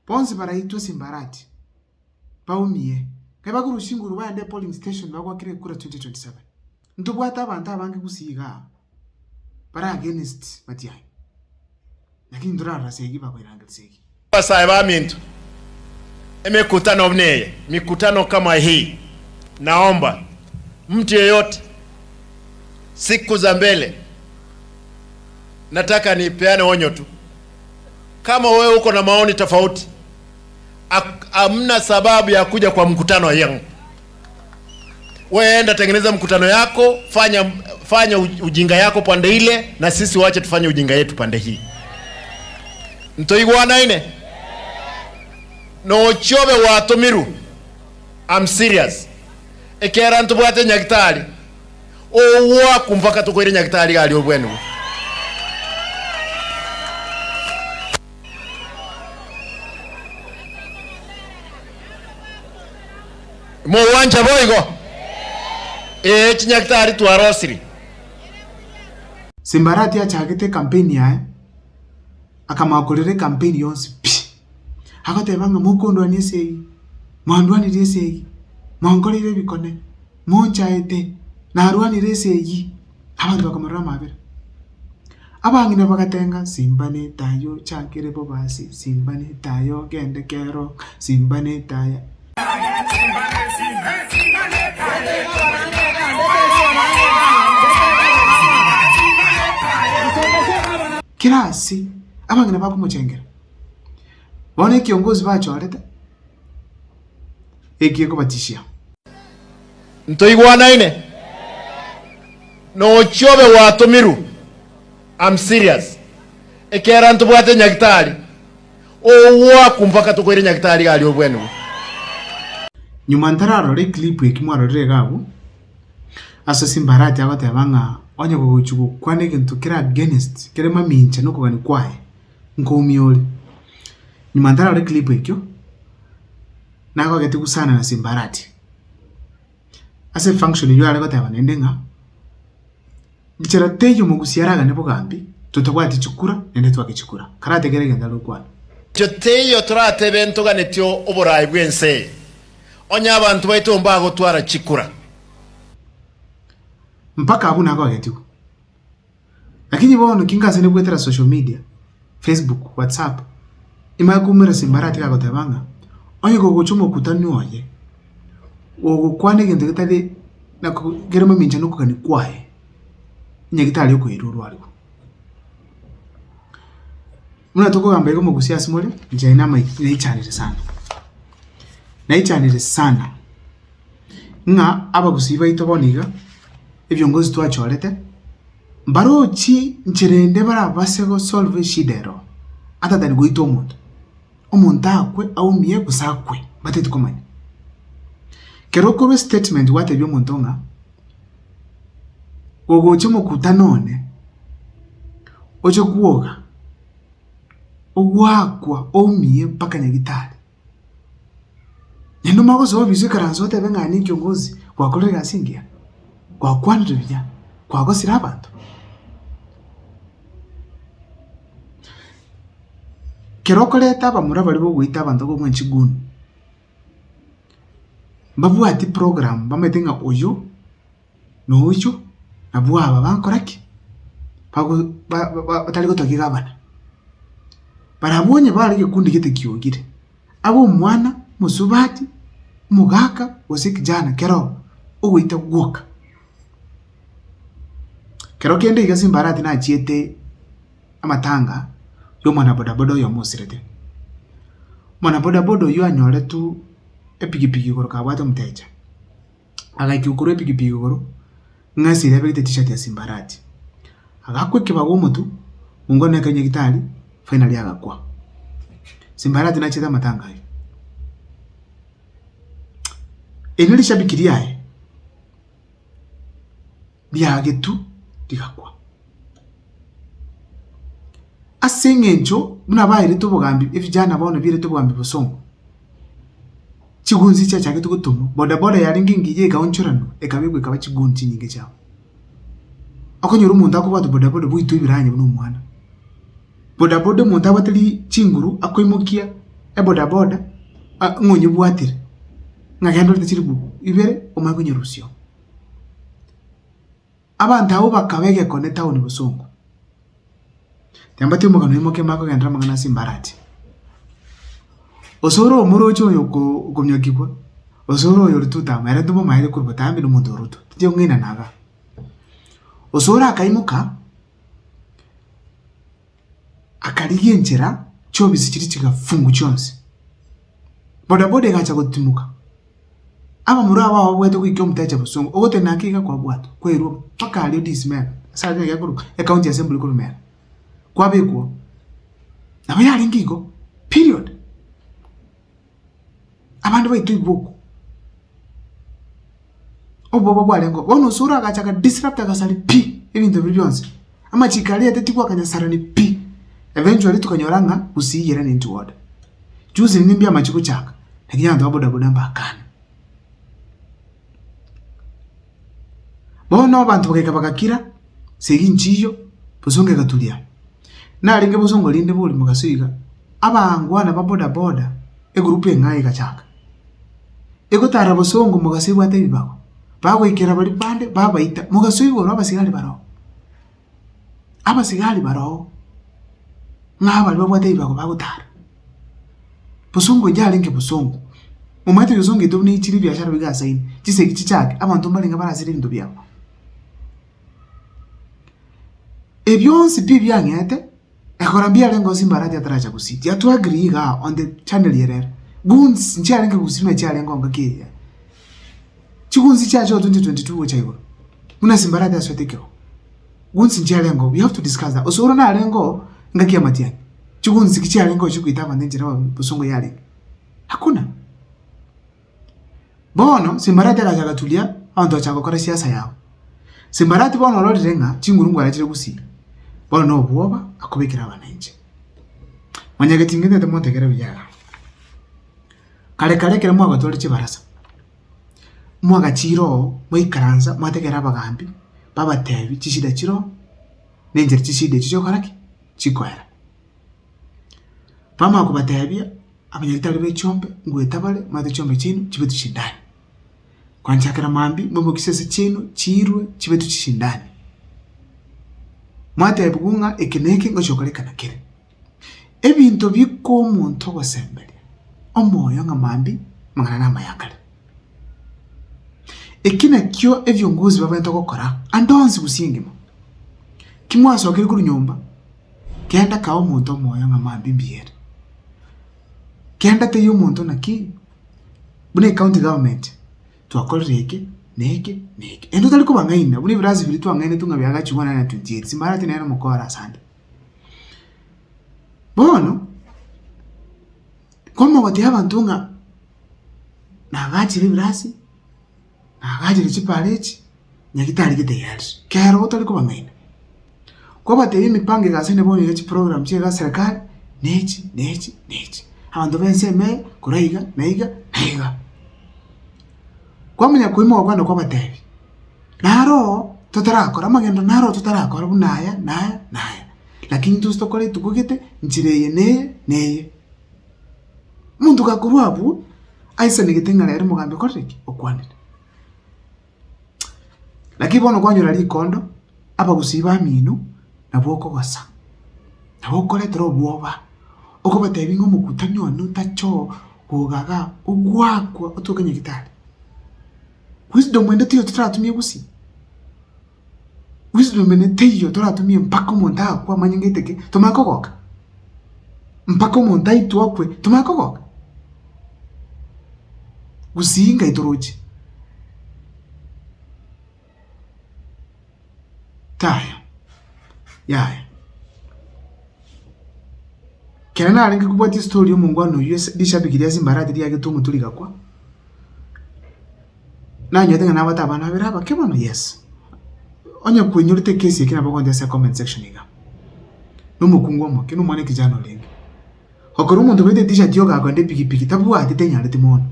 Ponzi baraitwa Simbarati. Paumie. Kaiba kurushinguru baende polling station bagwa kire kura 2027. Ntubwata abantu abange gusiga. Para against Matiang'i. Lakini ndurara segi bakwiranga segi. Basa bamintu. Mikutano mneye, mikutano kama hii. Naomba mtu yeyote siku za mbele, nataka nipeane onyo tu. Kama wewe uko na maoni tofauti, hamna sababu ya kuja kwa mkutano yangu. Wewe enda tengeneza mkutano yako, fanya ujinga yako pande ile, na sisi waache tufanye ujinga yetu pande hii. Ntoigwana ine? No chobe watumiru. I'm serious. Ekera ntubwate nyagitari. Owa kumpaka tukwire nyagitari gali obwenu. Mo wanja boigo. Chinyagitari twarosiri. Simbarati achagete campaign yae. Akamakolere campaign yonse. Hakatebanga mukondo anisei. Mwandwani resei. Mwangolire bikone. Monchaete. Narwani resei. Abantu bakamara mabere. Abangina bagatenga simbane tayo chakire bobasi. Simbane tayo gende kero. Simbane tayo. Kirasi abangina bakumuchengera. Bone kiongozi bacho aleta ekiye kubatishia. Ntoigwana ine? No chobe watumiru. I'm serious. Ekera ntubwate nyagitari. Owa kumpaka tukwire nyagitari gali obwenu. Nyuma ntararo le clip ekimwaro regabu. Asa Simbarati abatebanga onye kuguchuku kwane kintu kira against kire mamincha nuko gani kwae. Nkomioli. Nyuma ntararo le clip ekyo. Nako gati kusana na Simbarati. Ase function yo aleko taba nendenga. Bichera teyo mugusiaraga nebo gambi. Tutobwati chukura nende twakichukura. Karate gerege ndalo kwana. Choteyo turate bento ganetyo oborayi bwense. Onya abantu baito mbago twara chikura. Mpaka abu nako agetiku. Lakini bono kingaze ne kwetera social media, Facebook, WhatsApp. Imakumira Simbarati kako tabanga. Onye gogochumo kutani oye. Ogo kwane gende gitali na gerema mincha nuko kani kwae. Nyegitali uko iruru aliko. Muna toko gamba iko mugusia simole, nje inama naichanire sana. Naichanire sana. Nga aba gusiba itoboniga. Ebyongozi twachorete. Barochi nchirende bara basego solve shidero. Ata dani goito omuntu. Omuntu akwe au miye kusakwe. Batete komanya. Kerokoro statement wate byo montonga. Ogoche mukutanone. Ocho kuoga. Ogwakwa omiye mpaka nyagitari. Nendo magozo obizwe karanzote benga ni kyongozi kwakolera singia. Kwa kwandu bya. Kwa gosira abantu. Kerokoleta bamura bali bo gwita abantu go mwenchigunu. Babu ati program bametenga oyo no oyo nabwa bankoraki. Pago batali gotoki gabana. Barabonye bali gikundi gite kiyogire. Abo mwana musubati mugaka osikijana kero ogwita gwoka. Kero kende iga Simbarati na chiete amatanga yo mwana bodaboda yo musirete. Mwana bodaboda yo anyole tu epigipigi goro kabata mteja. Agaiki ukuru epigipigi goro ngasire bete t-shirt ya Simbarati. Agakwe kibago mutu mungone kanye gitali finally agakwa. Simbarati na cheta matanga yo. Eneli shabikiri yae. Byage tu digakwa. Asengencho munabaire tubugambi evijana bone bire tubugambi bosongo. Chigunzi cha chake tugutumo boda boda yaringingi ye gaonchorano ekabigwe kaba chigunzi nyinge cyawo. Akonyura umuntu akubatu boda boda buitu ibiranye no mwana. Boda boda umuntu abatali chinguru akoimukia boda boda ngonye bwatire ngagendo tchiribu ibere omakunye rusio abantu abo bakabege kone town Busungu Tambati umugano imoke mako gendra magana simbarati Osoro omorocho yoko gomyakibwa Osoro yorututa mere tumo maire kurbutambi n'umuntu ruto tije ngina naga Osoro akaimuka akarigenjera chobisi kiri kigafungu cyonse boda boda gacha gutimuka aba muri aba wabwete kwikyo mutaje Busungu ogote nakiga kwa bwato kwero paka ali dismera saje yakuru account assembly kurumera kwabekwo nabo yali ngigo period abantu baitu ibuku obo bwalengo bono sura gacha disrupt agasali pi ebintu byonse ama chikali atetikwa kanyasarani pi eventually tukanyoranga usiyira n'intu word juzi nimbya machiko chaka nakiyanda boda boda mbakana bono abantu bakakira segi nchiyo Busungu gatulia nalinge Busungu linde buli mugasiga abangwana ba boda boda egroup engaye gachaka egotara Busungu mugasibwa ate bibako bagwikira bali pande babaita mugasigo abasigali baro ngaba babwate bibako bagutara Busungu njalinge Busungu umwete yuzungu itubuni ichiri byashara bigasaini chiseki chichake abantu mbalinga barazira ibintu byabo ebyonsi bibyangete ekorambia lengo simbarati ataracha kusiti atu agree ga on the channel yerera guns nchalinge kusime chalengo ngakiriya chikunzi chacho 2022 chaiko una simbarati aswetekeo guns nchalengo we have to discuss that osoro na lengo ngakia matiani chikunzi kichalengo chikuita vandenjira Busungu yale hakuna bono simbarati araja gatulia abantu achakokora siasa yao simbarati bono lorirenga chingurungu arachire kusi bono bwoba akubikira abanenje manyagetingende temontekera biyaga kale kere mwaga tole chibarasa mwaga chiro mwikaranza mwatekera abagambi babatebi chishida chiro nenje chishide chicho karaki chikwera pama kubatebia abanyagitari b'echombe ngwetabale mate chombe chino chibetu chindani kwanchakira mambi mbo kisese chino chirwe chibetu chishindani mate bugunga ekeneke ngochokolekana kire ebintu biko omuntu wasembere omoyo ngamambi mangana na mayakale ekina kyo evyongozi babento gukora andonzi busingimo kimwaso kiri kuri nyumba kenda ka omuntu omoyo ngamambi mbiere kenda te y'umuntu naki bune county government twakoreke neke endo tali kubangaina bune birazi biri twangaine tunga byaga chibona na 28 simbarati nero mukora sande bono komo wati abantu nga nagachi birazi nagachi chipalechi nyakitali giteyali kero tali kubangaina ko bateye mipange gasene bone yechi program chega serikali nechi abantu benseme kuraiga naiga kwamenya kuimo kwanda kwa batebi naro totarakora magendo naro totarakora bunaya naya lakini tustokole tukugete njireye neye muntu gakuruabu aisa nigetenga lero mugambe koreki okwanira lakini bono kwanyura likondo aba gusiba minu naboko wasa naboko letro bwoba oko batebi ngo mukutanyo nutacho kugaga ugwakwa otokanye gitari wisdom wende tiyo turatumye gusi wisdom wende tiyo turatumye mpaka monta kwa manyengeteke tumakogoka mpaka monta itwakwe tumakogoka gusinga itoroje taya yaya Kerana alingi kubwati story y'umungwano US dishabikiria simbarati yake tumutulika kwa nanyo tenga nabata abana biraba kebono yes onya kwenyurite case yake nabakonde sa comment section iga numukungo mo kinu mwane kijano lenge okoro umuntu bete t-shirt yoga akonde pikipiki tabu ati tenya leti mono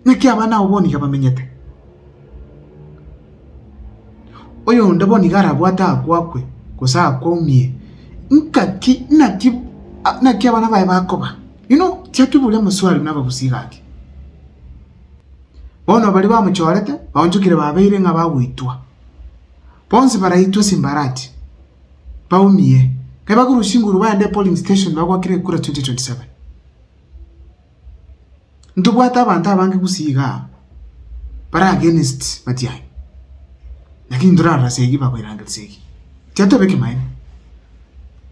niki abana uboni kabamenyete oyo ndaboni gara bwata kwakwe kosa komie nkaki na kia bana bae bakoba tiatubule muswali naba gusigaki bono bali bamuchorete baonjukire babeire nga bagwitwa bonse baraitwa Simbarati baumie kaba kurushinguru baende polling station bagwakire kura 2027 ndubwata abantu abange gusiga para against Matiang'i lakini ndurara segi bakwiranga segi tiatobeke maine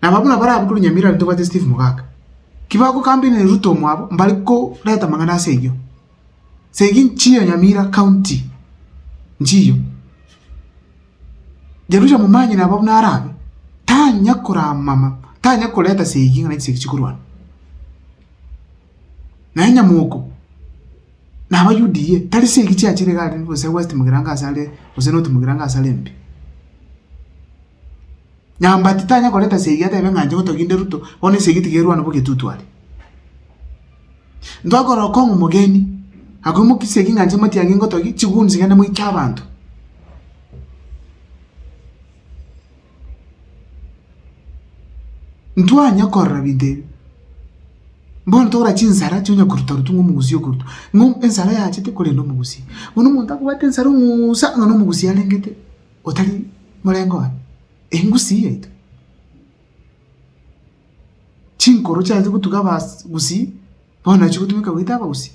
na babuna bara abukuru Nyamira ndubate Steve Mugaka kibako kambi ne Ruto mwabo mbaliko leta mangana segyo segi nchiyo Nyamira county nchiyo Jerusha mumanyi na babuna arabe tanya kura mama tanya koleta segi ngana segi chikurwana na Nyamuko na abayudiye tali segi cyakire gari bose West Mugiranga asale bose North Mugiranga asale mbi nyambati tanya koleta segi ata benganje gutoginde Ruto one segi tigerwana buke tutwali ndwagoro kongo mugeni agomo kisegi nganje Matiang'i ngotogi chigunzi ngana mu cyabantu ndwanya korra binde mbona tora chinzara cyonya kuruta rutungu mugusi yo kuruta ensara yache te kolendo mugusi uno muntu akubate ensara umusa no mugusi yalengete otali mulengo engusi yetu chinkoro cyaje kutuga bas gusi bona chikutumika wita bagusi